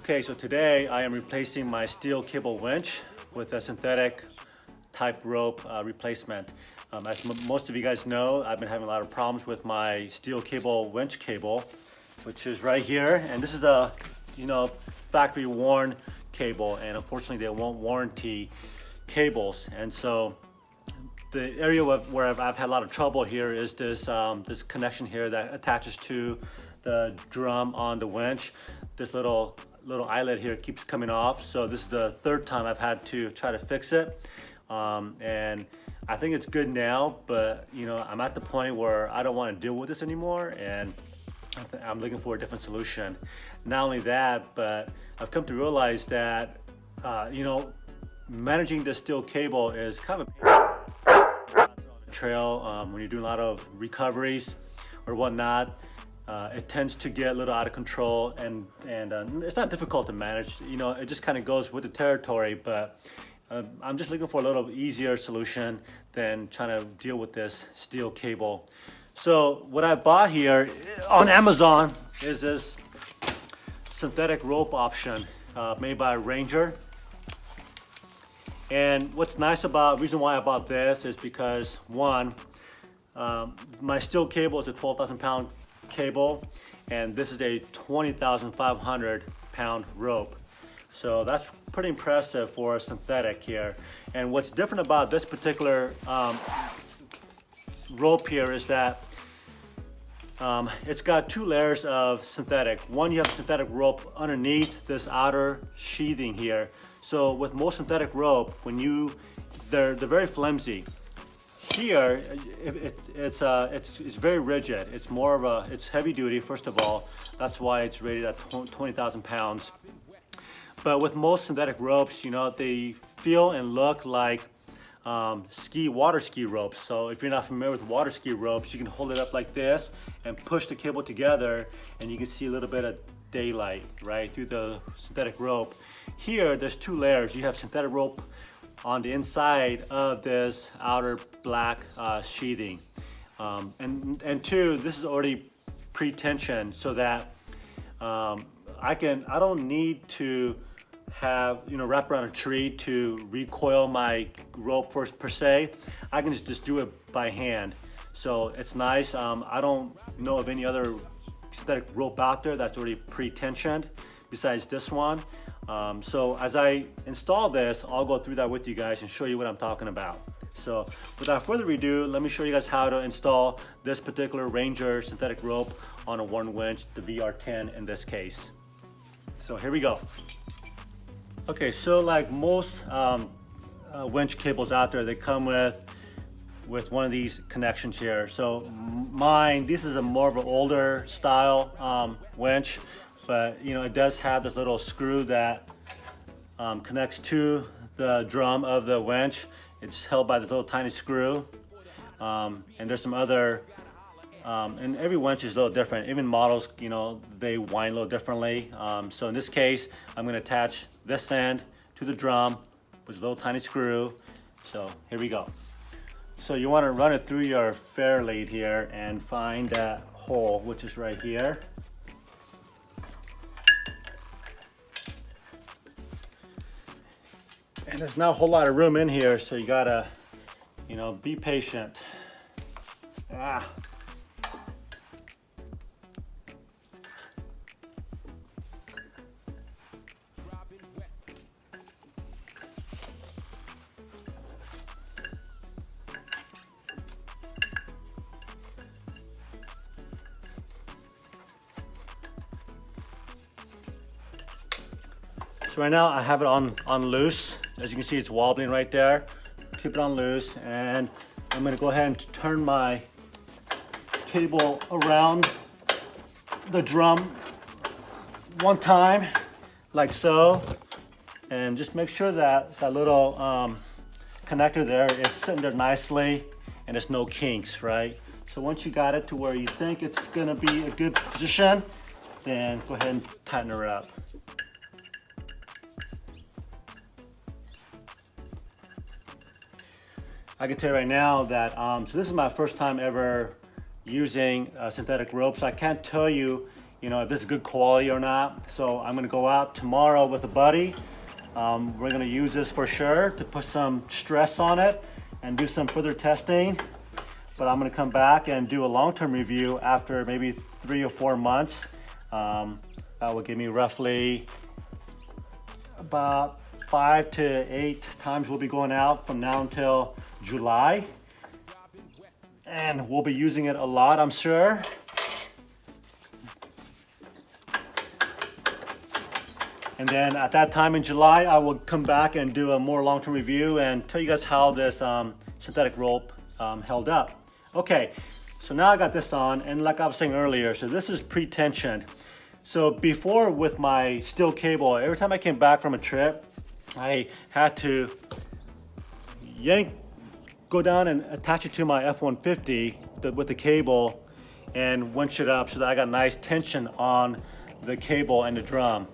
Okay, so today I am replacing my steel cable winch with a synthetic type rope replacement. As most of you guys know, I've been having a lot of problems with my steel cable winch cable, which is right here. And this is a, factory worn cable, and unfortunately they won't warranty cables. And so the area where I've had a lot of trouble here is this this connection here that attaches to the drum on the winch. This little eyelet here keeps coming off. So this is the third time I've had to try to fix it. And I think it's good now, but I'm at the point where I don't want to deal with this anymore, and I'm looking for a different solution. Not only that, but I've come to realize that managing the steel cable is kind of a trail when you're doing a lot of recoveries or whatnot. It tends to get a little out of control, and it's not difficult to manage. It just kind of goes with the territory, but I'm just looking for a little easier solution than trying to deal with this steel cable. So what I bought here on Amazon is this synthetic rope option made by Ranger. And what's nice about, reason why I bought this is because one, my steel cable is a 12,000 pound cable, and this is a 20,500 pound rope. So that's pretty impressive for a synthetic here. And what's different about this particular rope here is that it's got two layers of synthetic. One, you have synthetic rope underneath this outer sheathing here. So with most synthetic rope, they're very flimsy. Here, it's very rigid. It's more of it's heavy duty, first of all. That's why it's rated at 20,000 pounds. But with most synthetic ropes, they feel and look like water ski ropes. So if you're not familiar with water ski ropes, you can hold it up like this and push the cable together, and you can see a little bit of daylight, right, through the synthetic rope. Here, there's two layers. You have synthetic rope on the inside of this outer black sheathing. And two, this is already pre-tensioned so that I don't need to have, wrap around a tree to recoil my rope per se. I can just do it by hand. So it's nice. I don't know of any other synthetic rope out there that's already pre-tensioned besides this one. So as I install this, I'll go through that with you guys and show you what I'm talking about. So without further ado, let me show you guys how to install this particular Ranger synthetic rope on a worn winch, the VR10 in this case. So here we go. Okay, so like most winch cables out there, they come with one of these connections here. So this is a more of an older style winch, but it does have this little screw that connects to the drum of the winch. It's held by this little tiny screw, and there's some other and every winch is a little different. Even models, they wind a little differently. So in this case, I'm going to attach this end to the drum with a little tiny screw. So here we go. So you want to run it through your fair lead here and find that hole, which is right here. And there's not a whole lot of room in here, so you gotta, be patient. So right now I have it on loose. As you can see, it's wobbling right there. Keep it on loose, and I'm gonna go ahead and turn my cable around the drum one time, like so, and just make sure that that little connector there is sitting there nicely and there's no kinks, right? So once you got it to where you think it's gonna be a good position, then go ahead and tighten her up. I can tell you right now that, so this is my first time ever using synthetic rope, so I can't tell you, you know, if this is good quality or not. So I'm gonna go out tomorrow with a buddy. We're gonna use this for sure to put some stress on it and do some further testing. But I'm gonna come back and do a long-term review after maybe 3 or 4 months. That will give me roughly about 5 to 8 times we'll be going out from now until July. And we'll be using it a lot, I'm sure. And then at that time in July, I will come back and do a more long-term review and tell you guys how this synthetic rope held up. Okay, so now I got this on, and like I was saying earlier, so this is pre-tensioned. So before with my steel cable, every time I came back from a trip, I had to go down and attach it to my F-150 with the cable and winch it up so that I got nice tension on the cable and the drum.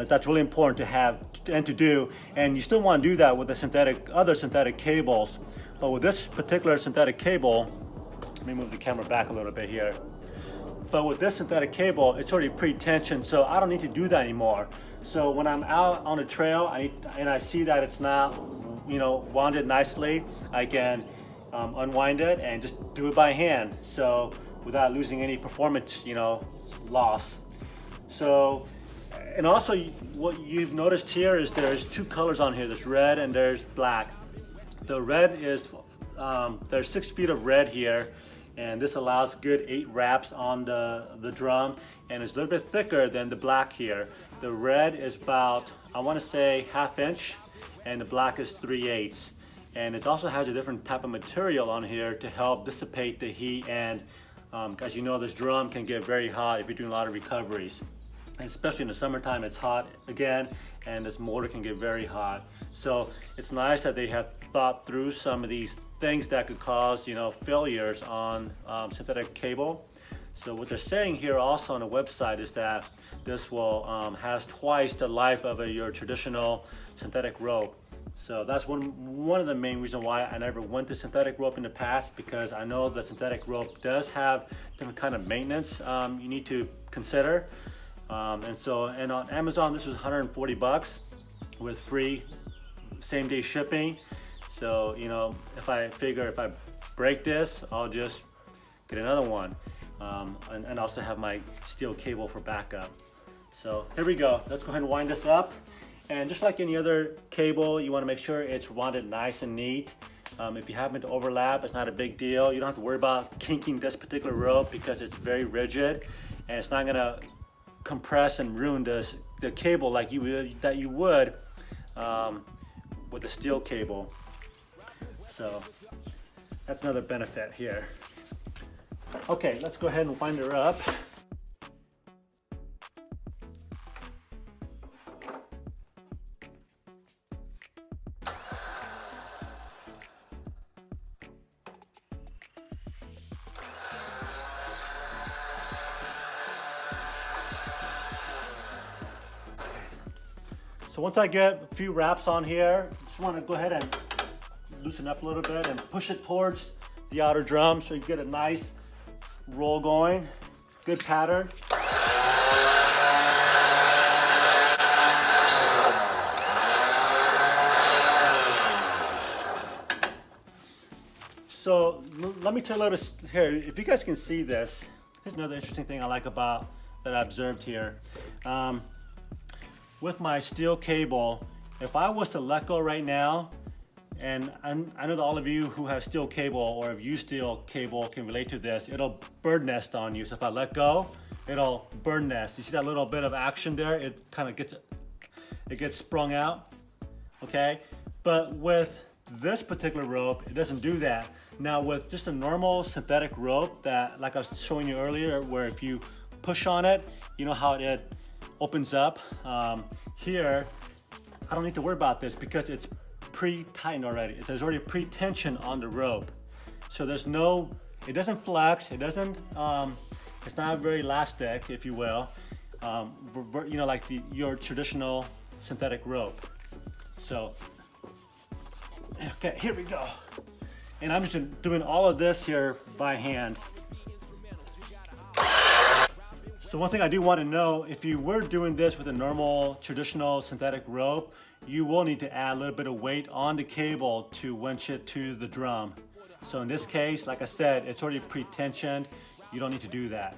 That's really important to have and to do, and you still want to do that with the other synthetic cables. But with this particular synthetic cable, let me move the camera back a little bit here. But with this synthetic cable, it's already pre-tensioned, so I don't need to do that anymore. So when I'm out on a trail and I see that it's not, you know, wounded nicely, I can unwind it and just do it by hand. So without losing any performance, you know, loss. So, and also what you've noticed here is there's 2 colors on here. There's red and there's black. The red is, there's 6 feet of red here, and this allows good 8 wraps on the drum, and it's a little bit thicker than the black here. The red is about, I want to say, 1/2 inch, and the black is 3/8. And it also has a different type of material on here to help dissipate the heat, and as you know, this drum can get very hot if you're doing a lot of recoveries. And especially in the summertime, it's hot again, and this motor can get very hot. So it's nice that they have thought through some of these things that could cause, you know, failures on synthetic cable. So what they're saying here also on the website is that this will has twice the life of your traditional synthetic rope. So that's one of the main reasons why I never went to synthetic rope in the past, because I know the synthetic rope does have different kind of maintenance you need to consider. And on Amazon, this was 140 bucks with free same-day shipping. So, you know, if I break this, I'll just get another one, and also have my steel cable for backup. So here we go. Let's go ahead and wind this up. And just like any other cable, you want to make sure it's wounded nice and neat. If you happen to overlap, it's not a big deal. You don't have to worry about kinking this particular rope because it's very rigid, and it's not gonna compress and ruin the cable like you would with a steel cable. So that's another benefit here. Okay, let's go ahead and wind her up. So once I get a few wraps on here, just want to go ahead and loosen up a little bit and push it towards the outer drum so you get a nice roll going, good pattern. So let me tell you a little here, if you guys can see this, here's another interesting thing I like about that I observed here. With my steel cable, if I was to let go right now, and I know that all of you who have steel cable or have used steel cable can relate to this, it'll bird nest on you. So if I let go, it'll bird nest. You see that little bit of action there? It kind of gets sprung out, okay? But with this particular rope, it doesn't do that. Now with just a normal synthetic rope that, like I was showing you earlier, where if you push on it, you know how it opens up. Here, I don't need to worry about this because it's pre-tightened already. There's already pre-tension on the rope. So there's no, it doesn't flex, it doesn't, it's not very elastic, if you will, you know, like your traditional synthetic rope. So, okay, here we go. And I'm just doing all of this here by hand. So one thing I do want to know, if you were doing this with a normal traditional synthetic rope, you will need to add a little bit of weight on the cable to winch it to the drum. So in this case, like I said, it's already pre-tensioned. You don't need to do that.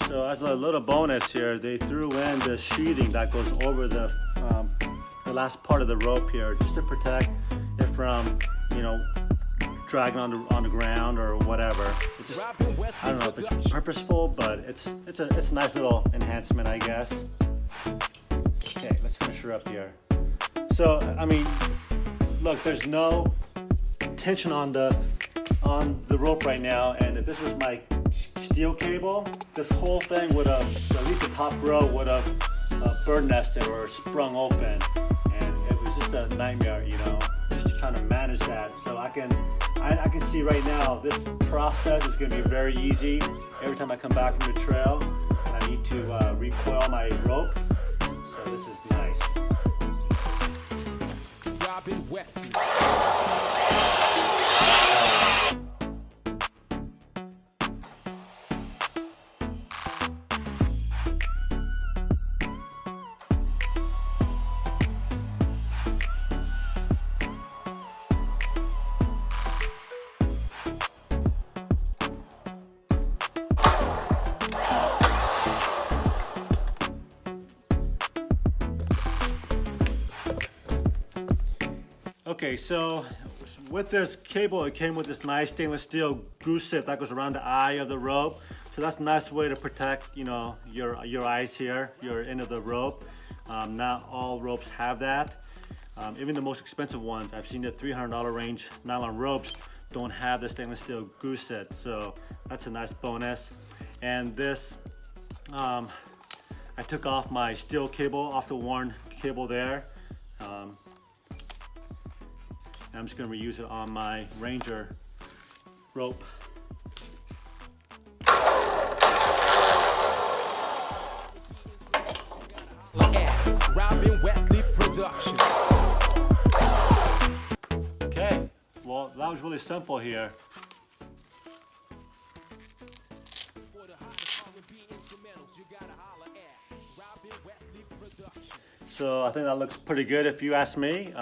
So as a little bonus here, they threw in the sheathing that goes over the last part of the rope here, just to protect it from, you know, dragging on the ground or whatever. It just, I don't know if it's purposeful, but it's a nice little enhancement, I guess. Okay, let's finish her up here. So I mean, look, there's no tension on the rope right now, and if this was my steel cable, this whole thing would have, at least the top row would have bird nested or sprung open, and it was just a nightmare, you know, just trying to manage that. So I can see right now this process is going to be very easy. Every time I come back from the trail and I need to recoil my rope, so this is nice. Okay, so with this cable, it came with this nice stainless steel goose tip that goes around the eye of the rope. So that's a nice way to protect, you know, your eyes here, your end of the rope. Not all ropes have that. Even the most expensive ones, I've seen the $300 range nylon ropes don't have the stainless steel goose tip. So that's a nice bonus. And this, I took off my steel cable off the worn cable there. I'm just going to reuse it on my Ranger rope. Okay, well that was really simple here. So I think that looks pretty good if you ask me.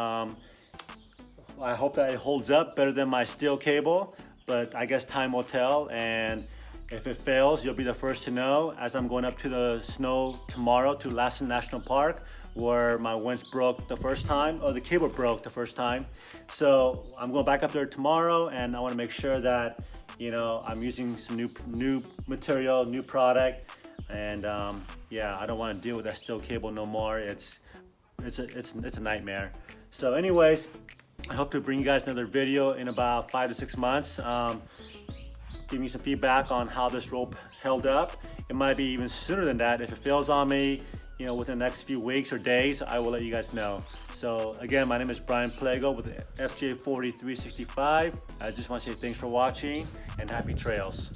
I hope that it holds up better than my steel cable, but I guess time will tell, and if it fails, you'll be the first to know, as I'm going up to the snow tomorrow to Lassen National Park, where my winch broke the first time, or the cable broke the first time. So I'm going back up there tomorrow, and I want to make sure that, you know, I'm using some new material, new product, and yeah, I don't want to deal with that steel cable no more. It's a nightmare. So anyways, I hope to bring you guys another video in about 5 to 6 months. Give me some feedback on how this rope held up. It might be even sooner than that. If it fails on me, you know, within the next few weeks or days, I will let you guys know. So again, my name is Brian Plago with FJ4365. I just want to say thanks for watching and happy trails.